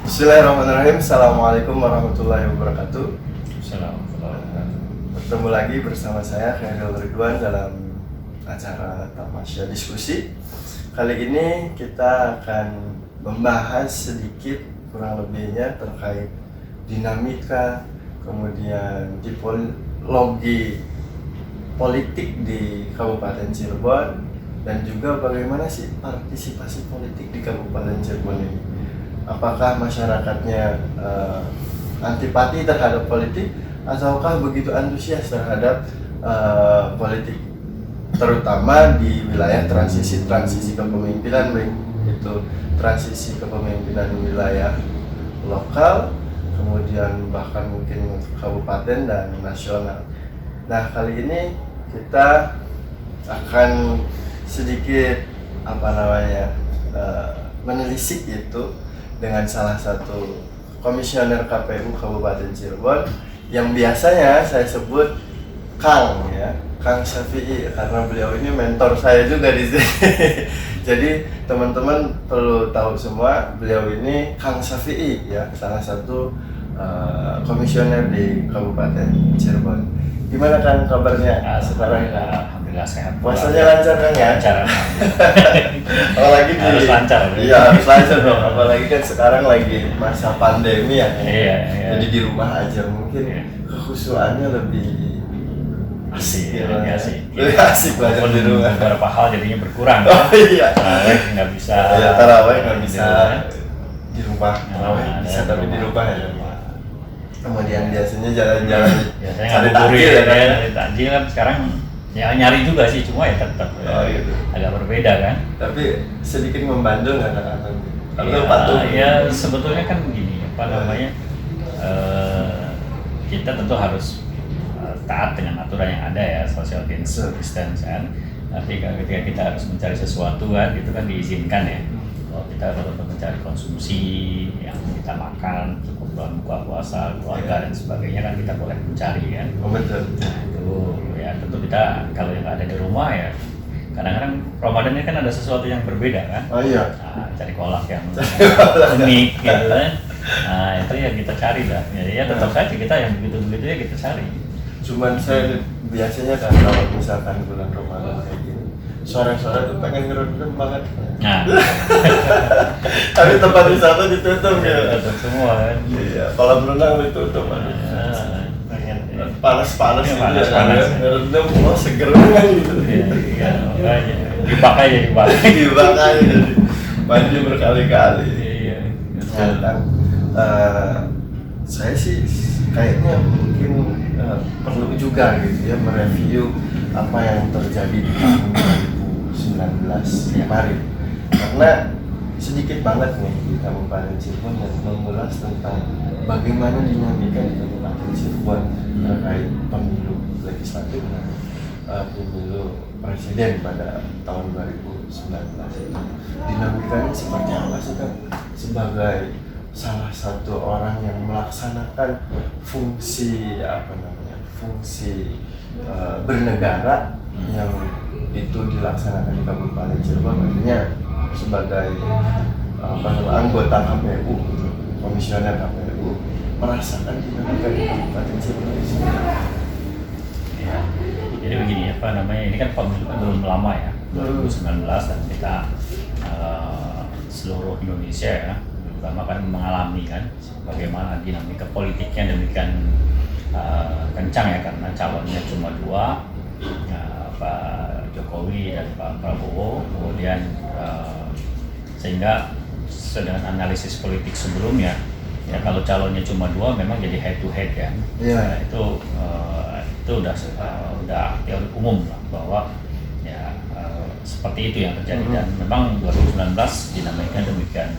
Bismillahirrahmanirrahim. Assalamualaikum warahmatullahi wabarakatuh. Assalamualaikum. Bertemu lagi bersama saya Khairul Ridwan dalam acara Tamasya Diskusi. Kali ini kita akan membahas sedikit kurang lebihnya terkait dinamika, kemudian tipologi politik di Kabupaten Cirebon, dan juga bagaimana sih partisipasi politik di Kabupaten Cirebon ini. Apakah masyarakatnya antipati terhadap politik ataukah begitu antusias terhadap politik, terutama di wilayah transisi kepemimpinan, baik itu transisi kepemimpinan wilayah lokal, kemudian bahkan mungkin kabupaten dan nasional. Nah, kali ini kita akan sedikit menelisik itu dengan salah satu komisioner KPU Kabupaten Cirebon yang biasanya saya sebut Kang Syafi'i, karena beliau ini mentor saya juga di sini. Jadi teman-teman perlu tahu semua, beliau ini Kang Syafi'i ya, salah satu komisioner di Kabupaten Cirebon. Gimana kan kabarnya sekarang? Alhamdulillah sehat. Puasanya lancar kan ya? Lancar. Apalagi harus lancar. Iya, harus lancar dong. Apalagi kan sekarang lagi masa pandemi ya. Iya. Jadi di rumah aja mungkin kekhusuannya lebih asik ya. Lebih asik belajar di rumah. Beberapa hal jadinya berkurang. Oh iya. Tarawih nggak bisa. Ya, tarawih nggak bisa di rumah. Tarawih bisa tapi di rumah ya. Kemudian biasanya jalan-jalan cari takjil ya kan? Cari takjil kan sekarang ya nyari juga sih, cuma ya tetap gitu. Agak berbeda kan. Tapi sedikit membandel nggak ya sebetulnya kan begini, kita tentu harus taat dengan aturan yang ada ya, social distance kan. Tapi ketika kita harus mencari sesuatu kan, itu kan diizinkan ya. Kalau kita tetap mencari konsumsi yang kita makan cukup dalam buka puasa, keluarga dan sebagainya kan kita boleh mencari kan. Oh betul. Nah itu ya tentu kita kalau yang ada di rumah ya, kadang-kadang Ramadan ini kan ada sesuatu yang berbeda kan. Oh iya. Nah, cari kolak yang unik gitu kan. Nah itu yang kita cari lah. Ya tetap saja kita yang begitu-begitu ya kita cari. Cuman saya biasanya kan kalau misalkan bulan Ramadan kayak gini, sore-sore tuh pengen ngerendam banget. Nah. Tapi tempat wisata ditutup ya. Tutup semua kan. Iya, kolam renang ditutup. Panas-panas gitu ya. Ngerendam, seger banget gitu. Iya, makanya dibak aja. Dibak aja jadi mandi berkali-kali. Iya. Saya sih kayaknya mungkin perlu juga gitu ya mereview apa yang terjadi di tahun 2019 kemarin, karena sedikit banget nih di Kabupaten Cirebon yang mengulas tentang bagaimana dinamika di Kabupaten Cirebon terkait pemilu legislatif dan pemilu presiden pada tahun 2019 itu. Dinamikanya seperti apa sih kan, sebagai salah satu orang yang melaksanakan fungsi bernegara yang itu dilaksanakan di Kabupaten Cirebon, artinya sebagai anggota KPU, komisioner KPU, merasakan dinamika di Kabupaten Cirebon ini. Ya, jadi begini ini kan pemilu belum lama ya, 2019, dan kita seluruh Indonesia ya, terutama kan mengalami kan bagaimana dinamika politiknya demikian kencang ya, karena calonnya cuma dua, Pak Jokowi dan Pak Prabowo. Kemudian sehingga dengan analisis politik sebelumnya ya, kalau calonnya cuma dua memang jadi head to head kan. Yeah. Itu udah teori umum lah, bahwa ya seperti itu yang terjadi. Dan memang 2019 dinamika demikian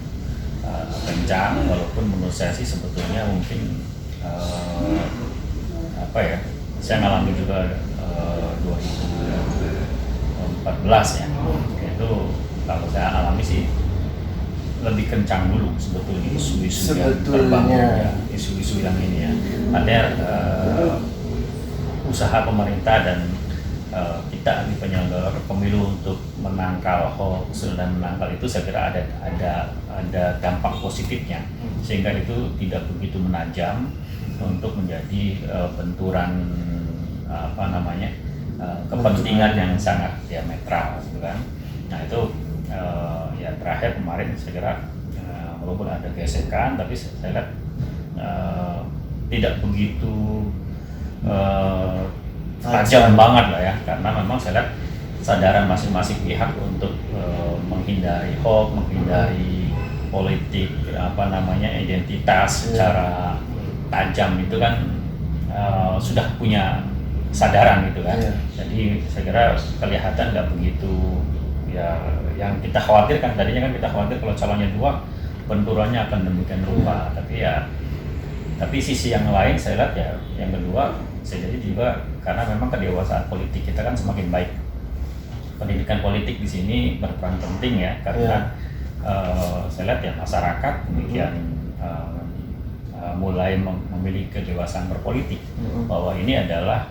kencang, walaupun menurut saya sih sebetulnya mungkin saya ngalami juga 2014 ya, itu kalau saya alami sih lebih kencang dulu sebetulnya isu-isu yang terbangun ya, isu-isu yang ini ya. Artinya usaha pemerintah dan kita di penyelenggara pemilu untuk menangkal hoax dan menangkal itu saya kira ada dampak positifnya, sehingga itu tidak begitu menajam untuk menjadi benturan kepentingan yang sangat diametral gitu kan. Nah itu ya terakhir kemarin saya kira walaupun ada gesekan, tapi saya lihat tidak begitu tajam banget lah ya, karena memang saya lihat kesadaran masing-masing pihak untuk menghindari hoax, menghindari politik identitas secara tajam itu kan sudah punya kesadaran gitu kan. Jadi saya kira kelihatan nggak begitu ya yang kita khawatirkan. Tadinya kan kita khawatir kalau calonnya dua benturannya akan demikian rupa, tapi sisi yang lain saya lihat ya yang kedua saya jadi juga karena memang kedewasaan politik kita kan semakin baik. Pendidikan politik di sini berperan penting ya, karena saya lihat ya masyarakat demikian mulai memiliki kedewasaan berpolitik, bahwa ini adalah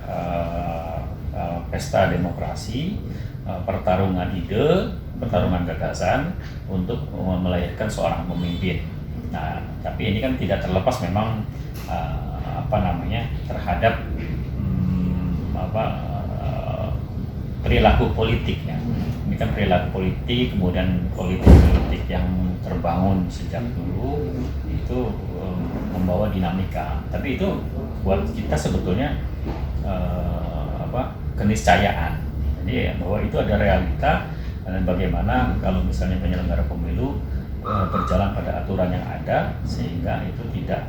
pesta demokrasi, pertarungan ide, pertarungan gagasan untuk melahirkan seorang pemimpin. Nah, tapi ini kan tidak terlepas memang terhadap perilaku politiknya. Ini kan perilaku politik, kemudian politik yang terbangun sejak dulu itu membawa dinamika. Tapi itu buat kita sebetulnya keniscayaan. Jadi bahwa itu ada realita, dan bagaimana kalau misalnya penyelenggara pemilu berjalan pada aturan yang ada sehingga itu tidak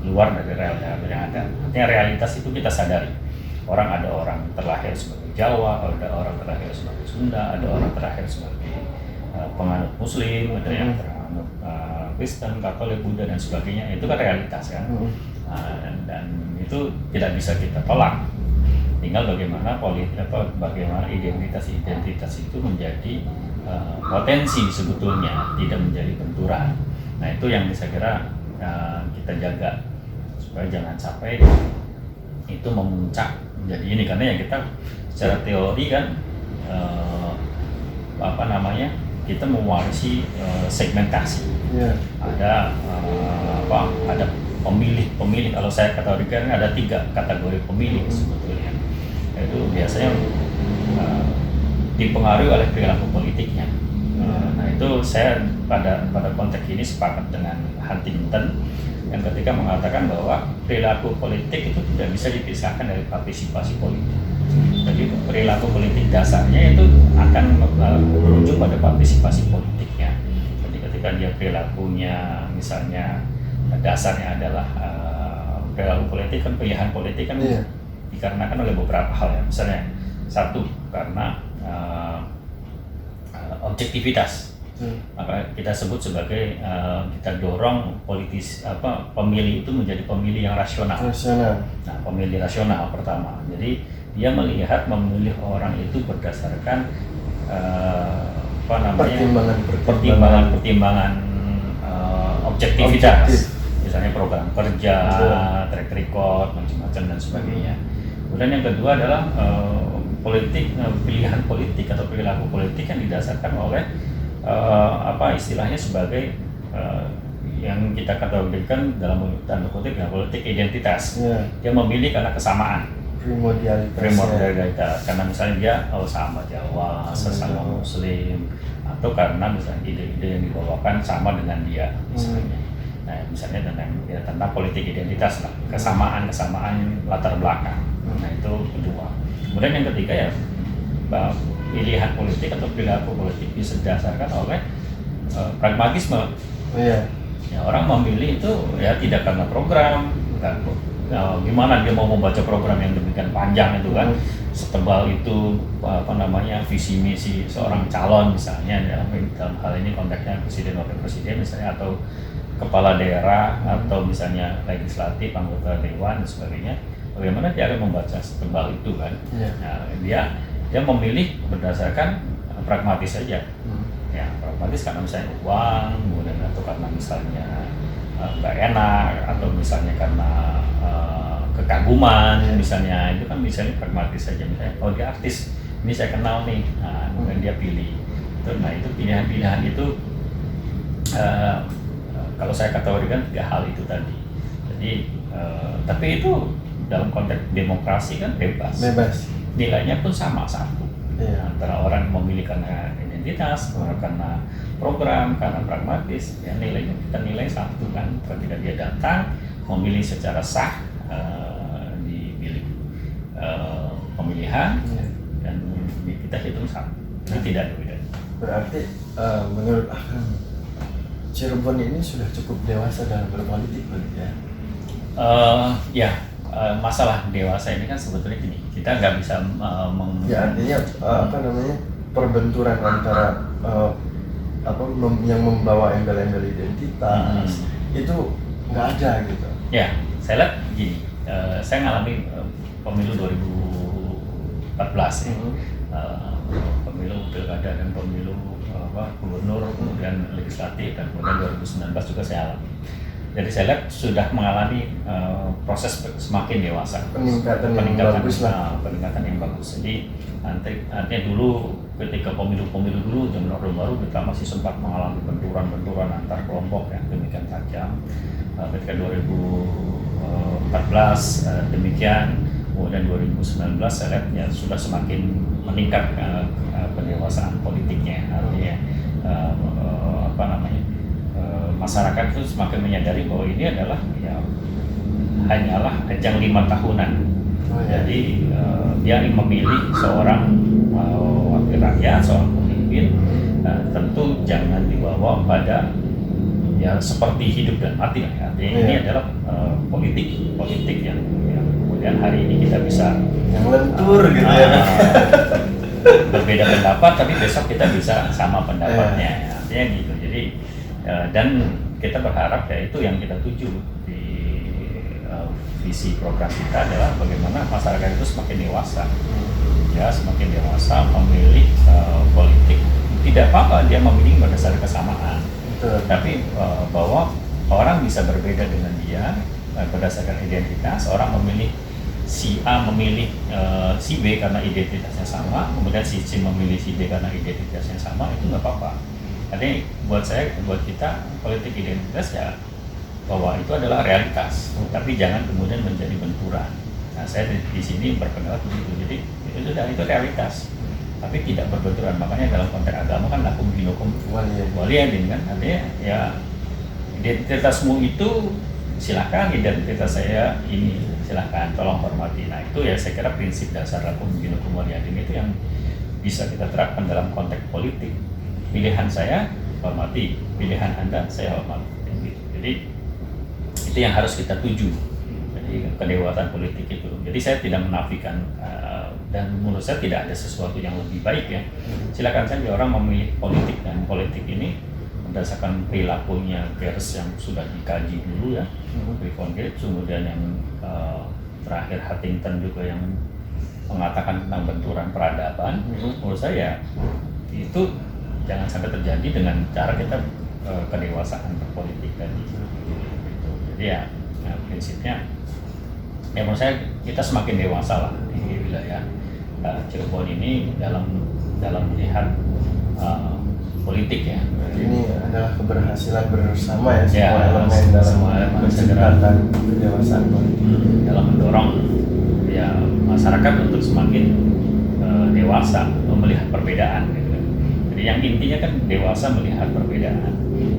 keluar dari realita yang ada. Artinya realitas itu kita sadari. Ada orang terlahir sebagai Jawa, ada orang terlahir sebagai Sunda, ada orang terlahir sebagai penganut Muslim, ada yang teranut Kristen, Katolik, Buddha dan sebagainya. Itu kan realitas kan. Dan itu tidak bisa kita tolak. Tinggal bagaimana identitas itu menjadi potensi sebetulnya, tidak menjadi benturan. Nah itu yang saya kira kita jaga supaya jangan sampai itu memuncak menjadi ini, karena ya kita secara teori kan kita mewarisi segmentasi. Ada pemilih kalau saya kategorikan ada 3 kategori pemilih sebetulnya. Itu biasanya dipengaruhi oleh perilaku politiknya. Nah itu saya pada konteks ini sepakat dengan Huntington yang ketika mengatakan bahwa perilaku politik itu tidak bisa dipisahkan dari partisipasi politik. Jadi perilaku politik dasarnya itu akan berujung pada partisipasi politiknya. Jadi ketika dia perilakunya misalnya dasarnya adalah perilaku politik kan, pilihan politik kan dikarenakan oleh beberapa hal ya. Misalnya satu karena objektivitas. Maka kita sebut sebagai kita dorong pemilih itu menjadi pemilih yang rasional. Nah, pemilih rasional pertama. Jadi dia memilih orang itu berdasarkan pertimbangan objektivitas. Misalnya program kerja, track record, macam-macam dan sebagainya. Kemudian yang kedua adalah pilihan politik atau perilaku politik yang didasarkan oleh istilahnya sebagai yang kita kategorikan dalam tanda kutip ya politik identitas. Dia memilih karena kesamaan, primordialitas karena misalnya dia sama Jawa, sesama Muslim, atau karena misalnya ide-ide yang dibawakan sama dengan dia misalnya. Nah, misalnya tentang politik identitas lah, kesamaan latar belakang. Nah itu kedua. Kemudian yang ketiga ya pilihan politik atau perilaku politik bisa didasarkan oleh pragmatisme. Ya, orang memilih itu ya tidak karena program, gimana dia mau membaca program yang demikian panjang itu kan, setebal itu visi misi seorang calon misalnya dalam hal ini konteksnya presiden wakil presiden misalnya, atau kepala daerah atau misalnya legislatif, anggota dewan dan sebagainya. Bagaimana dia akan membaca setebal itu kan? Nah, dia memilih berdasarkan pragmatis saja. Ya, pragmatis karena misalnya uang, kemudian atau karena misalnya nggak enak, atau misalnya karena kekaguman, misalnya itu kan misalnya pragmatis saja. Misalnya kalau dia artis ini saya kenal nih, nah, kemudian dia pilih. Nah itu pilihan-pilihan itu kalau saya kategorikan 3 hal itu tadi. Jadi tapi itu dalam konteks demokrasi kan bebas. Nilainya pun sama satu. Antara orang memilih karena identitas, karena program, karena pragmatis, ya nilainya kita nilai satu kan. Ketika dia datang memilih secara sah di bilik pemilihan dan kita hitung satu. Ini tidak ada bedanya. Berarti menurut Akang, Cirebon ini sudah cukup dewasa dalam berpolitik, ya? Masalah dewasa ini kan sebetulnya gini, kita nggak bisa artinya perbenturan antara yang membawa embel-embel identitas itu nggak ada gitu. Ya, saya lihat gini, saya ngalami pemilu 2014 ya. Pemilu pilkada dan pemilu gubernur, kemudian legislatif, dan kemudian 2019 juga saya alami. Jadi saya lihat sudah mengalami proses semakin dewasa, peningkatan yang bagus. Jadi artinya dulu ketika pemilu dulu zaman Orde Baru kita masih sempat mengalami benturan antar kelompok yang demikian tajam. Ketika 2014 demikian, kemudian 2019 saya lihat ya sudah semakin meningkat pendewasaan politiknya, artinya masyarakat itu semakin menyadari bahwa ini adalah ya hanyalah ajang 5 tahunan. Jadi dia memilih seorang wakil rakyat, seorang pemimpin, tentu jangan dibawa pada ya seperti hidup dan mati. Artinya ini adalah politik yang kemudian hari ini kita bisa yang lentur gitu ya. Berbeda pendapat tapi besok kita bisa sama pendapatnya. Artinya gitu. Jadi dan kita berharap ya itu yang kita tuju di visi program kita adalah bagaimana masyarakat itu semakin dewasa, memilih politik. Tidak apa-apa dia memilih berdasarkan kesamaan, tapi bahwa orang bisa berbeda dengan dia berdasarkan identitas. Orang memilih si A memilih si B karena identitasnya sama, kemudian si C memilih si D karena identitasnya sama, itu nggak apa-apa. Jadi buat kita politik identitas ya bahwa itu adalah realitas, tapi jangan kemudian menjadi benturan. Nah, saya di sini berpendapat begitu. Jadi itu realitas, tapi tidak berbenturan. Makanya dalam konteks agama kan lakum dinukum waliyadin kan, artinya ya identitasmu itu silakan, identitas saya ini silakan, tolong hormati. Nah itu ya saya kira prinsip dasar lakum dinukum waliyadin itu yang bisa kita terapkan dalam konteks politik. Pilihan saya hormati, pilihan Anda saya hormati. Jadi itu yang harus kita tuju. Jadi kedewasaan politik itu. Jadi saya tidak menafikan dan menurut saya tidak ada sesuatu yang lebih baik ya. Silakan saja orang memilih politik, dan politik ini berdasarkan perilakunya garis yang sudah dikaji dulu ya, Von Gates, kemudian yang terakhir Huntington juga yang mengatakan tentang benturan peradaban. Menurut saya itu jangan sampai terjadi dengan cara kita kedewasaan berpolitik tadi. Jadi ya prinsipnya ya menurut saya kita semakin dewasa lah di wilayah Cirebon ini dalam melihat politik ya. Ini adalah keberhasilan bersama ya, semua elemen dalam menciptakan kedewasaan politik. Dalam mendorong ya masyarakat untuk semakin dewasa melihat perbedaan. Jadi yang intinya kan dewasa melihat perbedaan.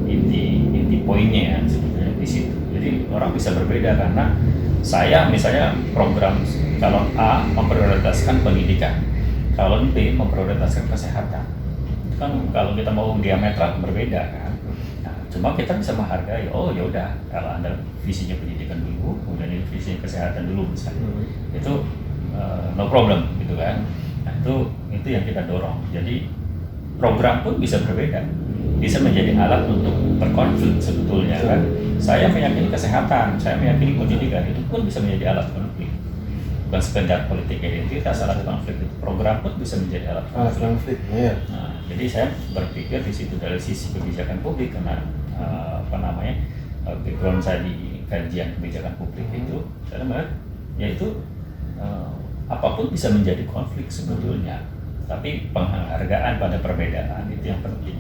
Inti poinnya ya sebetulnya di situ. Jadi orang bisa berbeda karena saya misalnya program calon A memprioritaskan pendidikan, calon B memprioritaskan kesehatan. Kan kalau kita mau diametral berbeda kan. Nah, cuma kita bisa menghargai. Oh ya udah, kalau Anda visinya pendidikan dulu, kemudian visinya kesehatan dulu misalnya. Itu no problem gitu kan. Nah, itu yang kita dorong. Jadi program pun bisa berbeda, bisa menjadi alat untuk berkonflik sebetulnya kan. Saya meyakini kesehatan, saya meyakini pendidikan, itu pun bisa menjadi alat konflik. Bukan sekedar politik identitas, alat konflik itu. Program pun bisa menjadi alat konflik. Nah, jadi saya berpikir di situ dari sisi kebijakan publik karena background saya di kajian kebijakan publik itu, saya melihat yaitu apapun bisa menjadi konflik sebetulnya. tapi penghargaan pada perbedaan itu yang penting.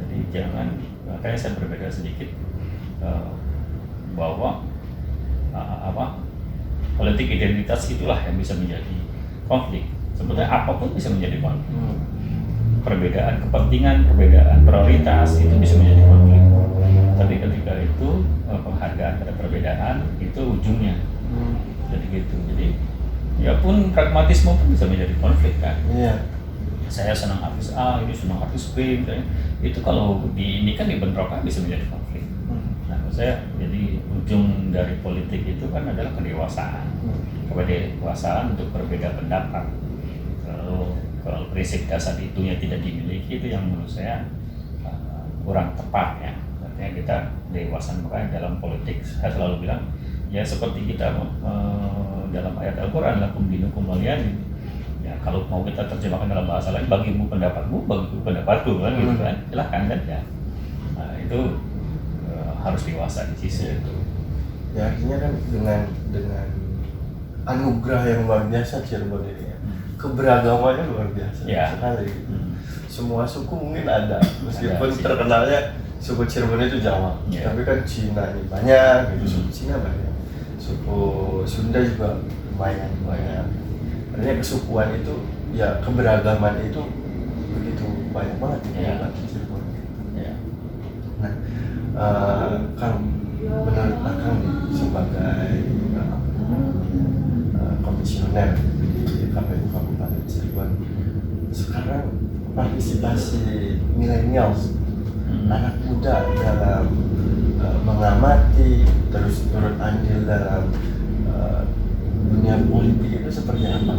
Jadi jangan, makanya saya berbeda sedikit bahwa politik identitas itulah yang bisa menjadi konflik. Sebetulnya apapun bisa menjadi konflik. Perbedaan kepentingan, perbedaan prioritas itu bisa menjadi konflik. Tapi ketika itu penghargaan pada perbedaan itu ujungnya. Jadi gitu. Jadi ya pun pragmatisme pun bisa menjadi konflik kan. Iya. Saya senang artis A, ini senang artis B, misalnya. Itu kalau ini kan dibentrokan bisa menjadi konflik. Nah, menurut saya jadi ujung dari politik itu kan adalah kedewasaan. Kedewasaan untuk berbeda pendapat. Kalau prinsip dasar itunya tidak dimiliki, itu yang menurut saya kurang tepat ya. Artinya kita dewasa, makanya dalam politik saya selalu bilang ya seperti kita dalam ayat Al-Quran, lakum dinukum waliyadin. Ya kalau mau kita terjemahkan dalam bahasa lain, bagimu pendapatmu, bagiku pendapatku kan gitu kan, silahkan kan ya. Nah, itu harus dewasa di sisi itu. Ya artinya kan dengan anugerah yang luar biasa Cirebon ini ya. Keberagamannya luar biasa sekali. Semua suku mungkin ada, meskipun terkenalnya suku Cirebon itu Jawa, tapi kan Cina ini banyak, gitu. Suku Cina banyak, suku Sunda juga lumayan banyak. Artinya kesukuan itu, ya keberagaman itu begitu banyak banget di Cirebon. Nah, Kang, menurut Akang sebagai komisioner di KPU Kabupaten Cirebon, sekarang partisipasi milenials, anak muda dalam mengamati terus turut andil dalam dunia politik itu seperti apa?